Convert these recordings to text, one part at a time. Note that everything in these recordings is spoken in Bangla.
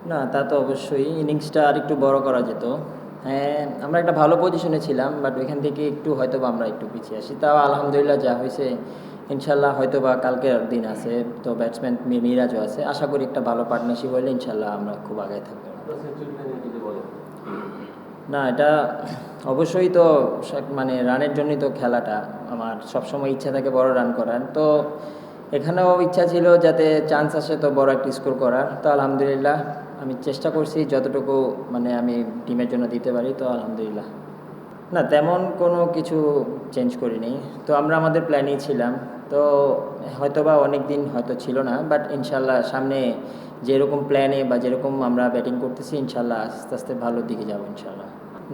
না, তা তো অবশ্যই ইনিংসটা আরেকটু বড় করা যেত। হ্যাঁ, আমরা একটা ভালো পজিশনে ছিলাম, বাট ওইখান থেকে একটু হয়তোবা আমরা একটু পিছিয়ে আসি। তাও আলহামদুলিল্লাহ যা হয়েছে, ইনশাল্লাহ হয়তোবা কালকের দিন আছে, তো ব্যাটসম্যান মিরাজও আছে। আশা করি একটা ভালো পার্টনারশিপ হলে ইনশাল্লাহ আমরা খুব আগায় থাকবো। না, এটা অবশ্যই তো মানে রানের জন্যই তো খেলাটা। আমার সবসময় ইচ্ছা থাকে বড় রান করার, তো এখানেও ইচ্ছা ছিল যাতে চান্স আসে তো বড় একটা স্কোর করার। তো আলহামদুলিল্লাহ আমি চেষ্টা করছি যতটুকু মানে আমি টিমের জন্য দিতে পারি, তো আলহামদুলিল্লাহ। না, তেমন কোনো কিছু চেঞ্জ করিনি। তো আমরা আমাদের প্ল্যানেই ছিলাম। তো হয়তোবা অনেক দিন হয়তো ছিল না, বাট ইনশাল্লাহ সামনে যেরকম প্ল্যানে বা যেরকম আমরা ব্যাটিং করতেছি, ইনশাল্লাহ আস্তে আস্তে ভালোর দিকে যাবো ইনশাল্লাহ।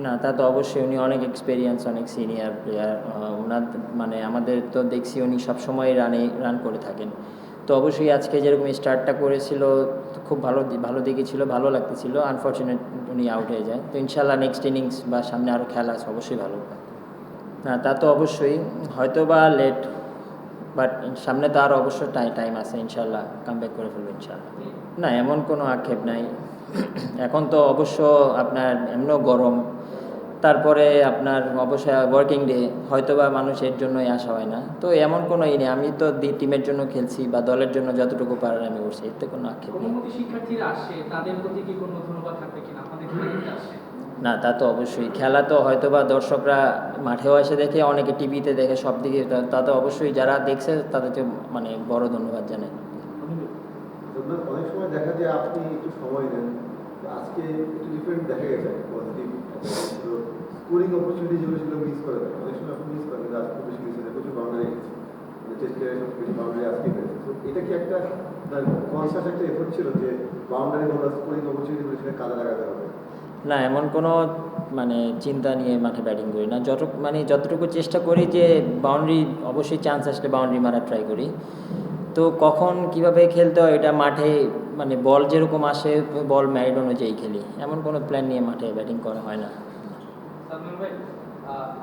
না, তা তো অবশ্যই উনি অনেক এক্সপিরিয়েন্স, অনেক সিনিয়র প্লেয়ার। ওনার মানে আমাদের তো দেখছি উনি সবসময় রান করে থাকেন। তো অবশ্যই আজকে যেরকম স্টার্টটা করেছিল খুব ভালো দিকে ছিল, ভালো লাগতেছিল। আনফর্চুনেট উনি আউট হয়ে যায়। তো ইনশাল্লাহ নেক্সট ইনিংস বা সামনে আরও খেলা আছে, অবশ্যই ভালো হবে। না, তা তো অবশ্যই হয়তো বা লেট, বাট সামনে তো আরও অবশ্যই টাইম আছে, ইনশাল্লাহ কামব্যাক করে ফেলবো ইনশাল্লাহ। না, এমন কোনো আক্ষেপ নাই। এখন তো অবশ্য আপনার এমনও গরম, তারপরে আপনার অবশ্যই ওয়ার্কিং ডে, হয়তোবা মানুষের জন্যই আসা হয় না। তো এমন কোনো নেই, আমি তো টিমের জন্য খেলছি বা দলের জন্য যতটুকু পারার আমি করছি, এতে কোনো আক্ষেপ নেই। শিক্ষার্থীরা আসে, তাদের প্রতি কি কোনো ধন্যবাদ থাকবে কিনা আমাদের খেলাতে আসে? না, তা তো অবশ্যই। খেলা তো হয়তোবা দর্শকরা মাঠেও এসে দেখে, অনেকে টিভিতে দেখে, সব দিকে তা তো অবশ্যই যারা দেখছে তাদেরকে মানে বড় ধন্যবাদ জানাই। অনেক সময় দেখা যায় আপনি একটু সময় দেন, আজকে একটু ডিফারেন্ট দেখা গেছে, পজিটিভ স্কোরিং অপরচুনিটি যেগুলো সেগুলো মিস করে দেয়। অনেক সময় আপনি মিস করেন, কিন্তু আজকে বেশি মিস হয়েছে, প্রচুর বাউন্ডারি গেছে, টেস্ট প্লেয়ারের সব বেশি বাউন্ডারি আজকে পেয়েছে। তো এটা কি একটা কনসাস একটা এফোর্ট ছিল যে বাউন্ডারি বা স্কোরিং অপরচুনিটিগুলো সেটা কাজে লাগাতে হবে? না, এমন কোনো মানে চিন্তা নিয়ে মাঠে ব্যাটিং করি না। যতটুকু চেষ্টা করি যে বাউন্ডারি, অবশ্যই চান্স আসলে বাউন্ডারি মারার ট্রাই করি। তো কখন কিভাবে খেলতে হয় এটা মাঠে মানে বল যেরকম আসে বল ম্যারিড অনুযায়ী খেলি, এমন কোনো প্ল্যান নিয়ে মাঠে ব্যাটিং করা হয় না। সালমান ভাই,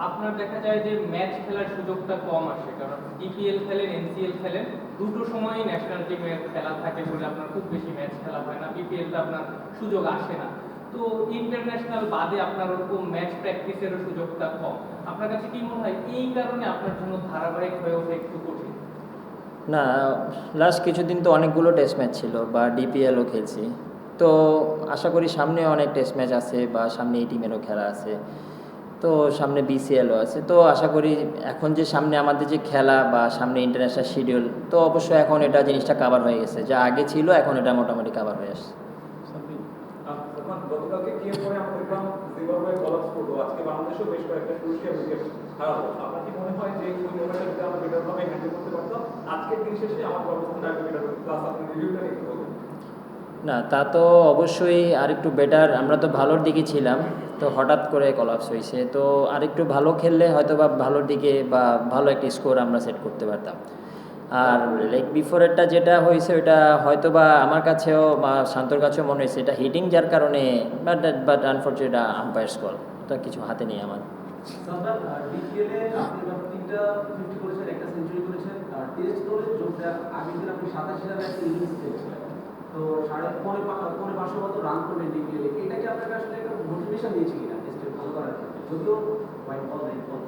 আপনার দেখা যায় যে ম্যাচ খেলার সুযোগটা কম আসে, কারণ ডিপিএল খেলেন, এনসিএল খেলেন, দুটো সময়ই ন্যাশনাল টিমের খেলা থাকে বলে আপনার খুব বেশি ম্যাচ খেলা হয় না, বিপিএলটা আপনার সুযোগ আসে না। তো ইন্টারন্যাশনাল বাদে আপনার ওরকম ম্যাচ প্র্যাকটিসেরও সুযোগটা কম। আপনার কাছে কি মনে হয় এই কারণে আপনার জন্য ধারাবাহিক হয়ে ওঠে একটু কঠিন? না, লাস্ট কিছুদিন তো অনেকগুলো টেস্ট ম্যাচ ছিল বা ডিপিএলও খেলছি। তো আশা করি সামনে অনেক টেস্ট ম্যাচ আছে বা সামনে এই টিমেরও খেলা আছে, তো সামনে বিসিএলও আছে। তো আশা করি এখন যে সামনে আমাদের যে খেলা বা সামনে ইন্টারন্যাশনাল শিডিউল, তো অবশ্যই এখন এটা জিনিসটা কাভার হয়ে গেছে, যা আগে ছিল এখন এটা মোটামুটি কাভার হয়ে আসছে। গতকালকে কি পরে আমরা দেখলাম জিম্বাবুয়ে কলাপস করলো, আজকে বাংলাদেশও বেশ কয়েকটা ক্রুশিয়াল উইকেট হারালো। আপনার কি মনে হয় যে ওই ব্যাপারটা যদি আমরা বেটার ভাবে হ্যান্ডেল করতে পারতাম, আজকের দিন শেষে আমাদের অবস্থানটা একটু বেটার হতো? প্লাস আপনি রিভিউটা একটু বলুন। না, তা তো অবশ্যই আরেকটু বেটার। আমরা তো ভালোর দিকে ছিলাম, তো হঠাৎ করে কলাপস হয়েছে। তো আরেকটু ভালো খেললে হয়তো বা ভালোর দিকে বা ভালো একটা স্কোর আমরা সেট করতে পারতাম। আর লেগ বিফোরেরটা যেটা হয়েছে ওটা হয়তো বা আমার কাছেও বা শান্তর কাছেও মনে হয়েছে এটা হিটিং, যার কারণে বাট আনফর্চুনেট আম্পায়ার্স কল, তো কিছু হাতে নেই আমার। ডিপিএলে আপনি এবার 3টা 50 করেছেন, একটা সেঞ্চুরি করেছেন। আর টেস্ট দলে যোগ দেওয়ার আগের দিন আপনি 27 রানের একটা ইনিংস খেলেছিলেন। তো 550 মতো রান করলেন ডিপিএলে। এটা কি আপনাকে আসলে একটা মোটিভেশন দিয়েছে কিনা টেস্টে ভালো করার ক্ষেত্রে? যদিও হোয়াইট বল রেড বল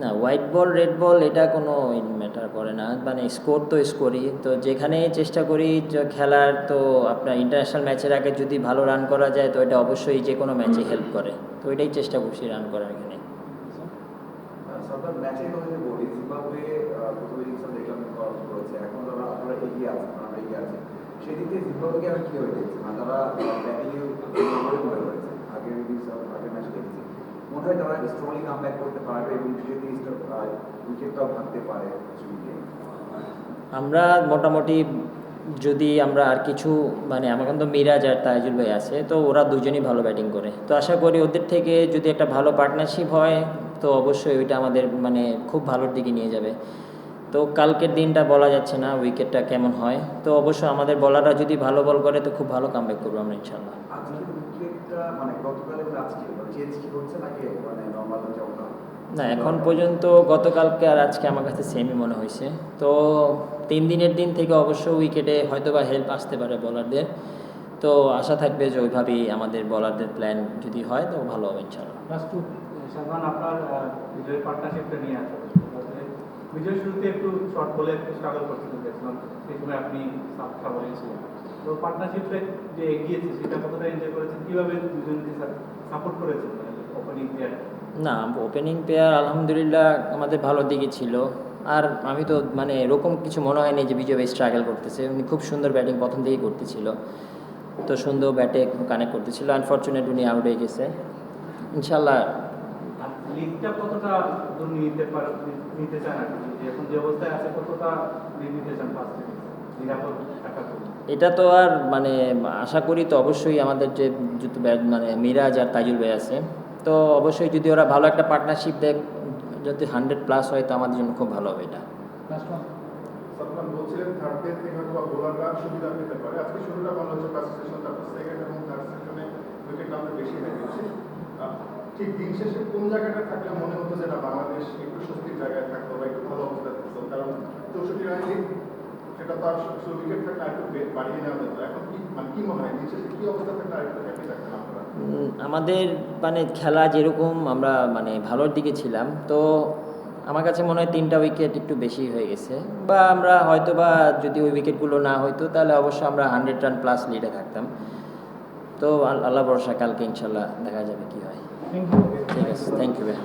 না, হোয়াইট বল রেড বল এটা কোনো ম্যাটার করে না, মানে স্কোর তো স্কোরই। তো যেখানে চেষ্টা করি যে খেলার, তো আপনার ইন্টারন্যাশনাল ম্যাচের আগে যদি ভালো রান করা যায় তো এটা অবশ্যই যে কোনো ম্যাচে হেল্প করে। তো এটাই চেষ্টা করছি রান করার এখানে। ম্যাচের কথা যে বলি, জিম্বাবুয়ে প্রথম ইনিংসে দেখলাম কলাপস করেছে, এখন তারা আপনারা এগিয়ে আছেন, আমরা এগিয়ে আছি, সেদিক থেকে জিম্বাবুয়েকে আমি কীভাবে দেখছি? মানে তারা ব্যাটিংয়ে মনে করেছে, আগের ইনিংস আগের ম্যাচে দেখেছি, মনে হয় তারা স্ট্রংলি কাম ব্যাক করতে পারবে এবং যদি উইকেটটাও ভাঙতে পারে সুইকে। আমরা মোটামুটি যদি আমরা আর কিছু মানে আমার কিন্তু মিরাজ আর তাইজুল ভাই আছে, তো ওরা দুজনই ভালো ব্যাটিং করে। তো আশা করি ওদের থেকে যদি একটা ভালো পার্টনারশিপ হয় তো অবশ্যই ওইটা আমাদের মানে খুব ভালোর দিকে নিয়ে যাবে। তো কালকের দিনটা বলা যাচ্ছে না উইকেটটা কেমন হয়, তো অবশ্যই আমাদের বলাররা যদি ভালো বল করে তো খুব ভালো কামব্যাক করবো আমরা ইনশাল্লাহ। আজকের উইকেটটা মানে গতকালের আজকে চেঞ্জ কি হচ্ছে নাকি মানে নর্মাল যেমন? না, এখন পর্যন্ত গতকালকে আর আজকে আমার কাছে সেমই মনে হয়েছে। তো 3 দিনের দিন থেকে অবশ্য উইকেটে হয়তো বা হেল্প আসতে পারে বলারদের। তো আশা থাকবে যে ওইভাবেই আমাদের বলারদের প্ল্যান যদি হয় তো ভালো হবে ইনশাআল্লাহ। লাস্ট টু সালমান, আপনার বিজয়ের পার্টনারশিপটা নিয়ে আসলে বিজয় শুরুতে একটু শর্ট বলে একটু স্ট্রাগল করতে দেখছিলাম, সেই সময় আপনি সাপটা বলেছিলেন। তো পার্টনারশিপটা যে এগিয়েছে সেটা কতটা এনজয় করেছেন, কীভাবে দুজনকে সাপোর্ট করেছেন ওপেনিং প্লেয়ার? না, ওপেনিং পেয়ার আলহামদুলিল্লাহ আমাদের ভালো দিকে ছিল। আর আমি তো মানে এরকম কিছু মনে হয়নি যে বিজয় ভাই স্ট্রাগল করতেছে, উনি খুব সুন্দর ব্যাটিং প্রথম থেকেই করতেছিল, তো সুন্দর ব্যাটে কানেক্ট করতেছিল। আনফর্চুনেট উনি আউট হয়ে গেছে। ইনশাল্লাহ আর লিগটা কতটা দূর নিতে চান আর কি, যে এখন যে অবস্থায় আছে কতটা লিগ নিতে চান ফার্স্ট থেকে নিরাপদ থাকার জন্য? এটা তো আর মানে আশা করি তো অবশ্যই আমাদের যে মানে মিরাজ আর তাইজুল ভাই আছে, তো অবশ্যই যদি ওরা ভালো একটা পার্টনারশিপ দেয়, যদি 100+ হয় তো আমাদের জন্য খুব ভালো হবে এটা। Last one. সালমান বলছিলেন থার্ড ডে থেকে হয়তো বোলাররা সুবিধা পেতে পারে। আজকে শুরুটা ভালো হচ্ছে, ফার্স্ট সেশন, তারপর সেকেন্ড এবং থার্ড সেশনে উইকেট নামতে বেশি হয়ে গেছে। ঠিক দিন শেষে কোন জায়গাটা থাকলে মনে হতো যে না বাংলাদেশ একটু স্বস্তির জায়গায় থাকতো বা একটু ভালো অবস্থা থাকতো? কারণ 64 রান লিড, সেটা তো আর উইকেট থাকলে আরেকটু বাড়িয়ে নেওয়া যেত। এখন কি মানে কি মনে হয় দিন শেষে কি অবস্থা থাকলে আরেকটু হ্যাপি থাকতেন আপনারা? আমাদের মানে খেলা যেরকম আমরা মানে ভালোর দিকে ছিলাম, তো আমার কাছে মনে হয় 3টা উইকেট একটু বেশি হয়ে গেছে, বা আমরা হয়তো বা যদি ওই উইকেটগুলো না হইতো তাহলে অবশ্যই আমরা 100 রান প্লাস লিডে থাকতাম। তো আল্লাহ ভরসা, কালকে ইনশাল্লাহ দেখা যাবে কি হয়। Thank you. ঠিক আছে, থ্যাংক ইউ ভাই।